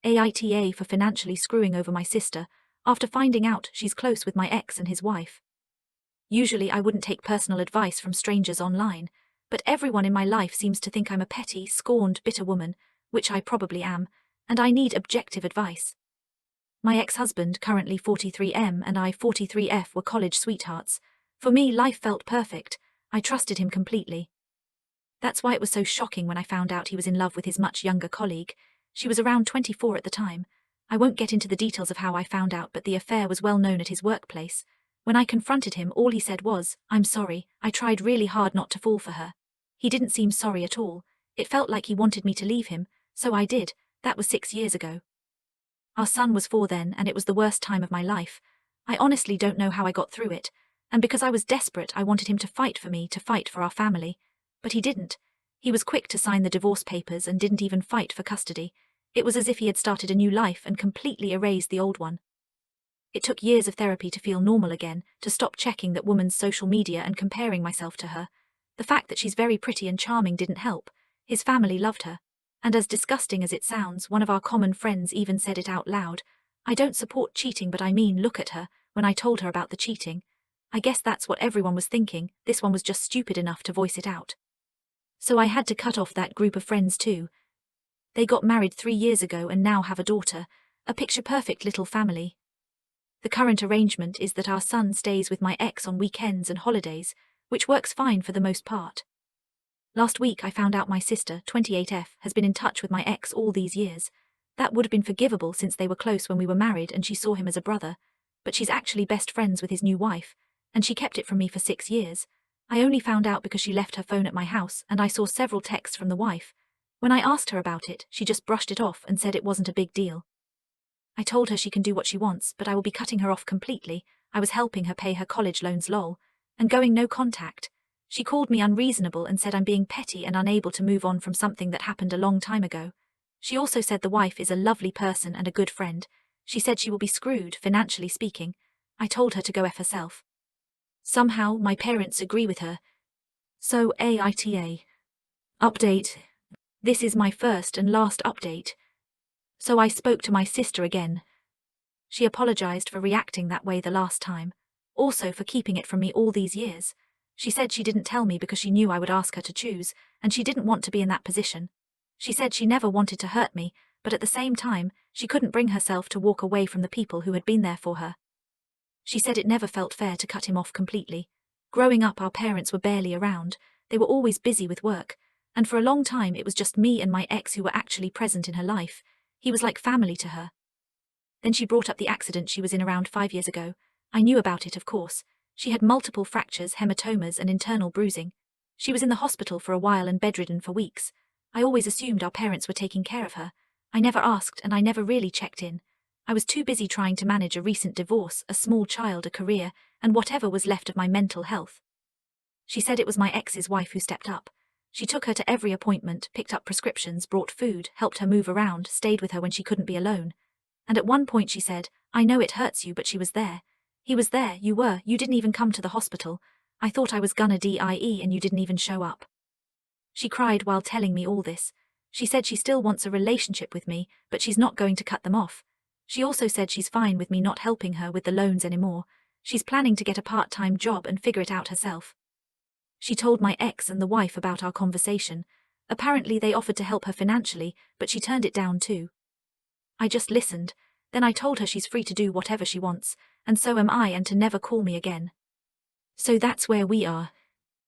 AITA for financially screwing over my sister, after finding out she's close with my ex and his wife. Usually I wouldn't take personal advice from strangers online, but everyone in my life seems to think I'm a petty, scorned, bitter woman, which I probably am, and I need objective advice. My ex-husband, currently 43M, and I, 43F, were college sweethearts. For me, life felt perfect. I trusted him completely. That's why it was so shocking when I found out he was in love with his much younger colleague. She was around 24 at the time. I won't get into the details of how I found out, but the affair was well known at his workplace. When I confronted him, all he said was, "I'm sorry, I tried really hard not to fall for her." He didn't seem sorry at all. It felt like he wanted me to leave him, so I did. That was 6 years ago. Our son was 4 then, and it was the worst time of my life. I honestly don't know how I got through it, and because I was desperate, I wanted him to fight for me, to fight for our family. But he didn't. He was quick to sign the divorce papers and didn't even fight for custody. It was as if he had started a new life and completely erased the old one. It took years of therapy to feel normal again, to stop checking that woman's social media and comparing myself to her. The fact that she's very pretty and charming didn't help. His family loved her. And as disgusting as it sounds, one of our common friends even said it out loud. "I don't support cheating, but I mean, look at her," when I told her about the cheating. I guess that's what everyone was thinking. This one was just stupid enough to voice it out. So I had to cut off that group of friends too. They got married 3 years ago and now have a daughter, a picture-perfect little family. The current arrangement is that our son stays with my ex on weekends and holidays, which works fine for the most part. Last week I found out my sister, 28F, has been in touch with my ex all these years. That would have been forgivable since they were close when we were married and she saw him as a brother, but she's actually best friends with his new wife, and she kept it from me for 6 years. I only found out because she left her phone at my house and I saw several texts from the wife. When I asked her about it, she just brushed it off and said it wasn't a big deal. I told her she can do what she wants, but I will be cutting her off completely. I was helping her pay her college loans, lol, and going no contact. She called me unreasonable and said I'm being petty and unable to move on from something that happened a long time ago. She also said the wife is a lovely person and a good friend. She said she will be screwed, financially speaking. I told her to go F herself. Somehow, my parents agree with her. So, AITA. Update. This is my first and last update. So I spoke to my sister again. She apologized for reacting that way the last time, also for keeping it from me all these years. She said she didn't tell me because she knew I would ask her to choose, and she didn't want to be in that position. She said she never wanted to hurt me, but at the same time, she couldn't bring herself to walk away from the people who had been there for her. She said it never felt fair to cut him off completely. Growing up, our parents were barely around. They were always busy with work, and for a long time it was just me and my ex who were actually present in her life. He was like family to her. Then she brought up the accident she was in around 5 years ago. I knew about it, of course. She had multiple fractures, hematomas, and internal bruising. She was in the hospital for a while and bedridden for weeks. I always assumed our parents were taking care of her. I never asked and I never really checked in. I was too busy trying to manage a recent divorce, a small child, a career, and whatever was left of my mental health. She said it was my ex's wife who stepped up. She took her to every appointment, picked up prescriptions, brought food, helped her move around, stayed with her when she couldn't be alone. And at one point she said, "I know it hurts you, but she was there. He was there, you didn't even come to the hospital. I thought I was gonna die and you didn't even show up." She cried while telling me all this. She said she still wants a relationship with me, but she's not going to cut them off. She also said she's fine with me not helping her with the loans anymore. She's planning to get a part-time job and figure it out herself. She told my ex and the wife about our conversation. Apparently they offered to help her financially, but she turned it down too. I just listened. Then I told her she's free to do whatever she wants, and so am I, and to never call me again. So that's where we are.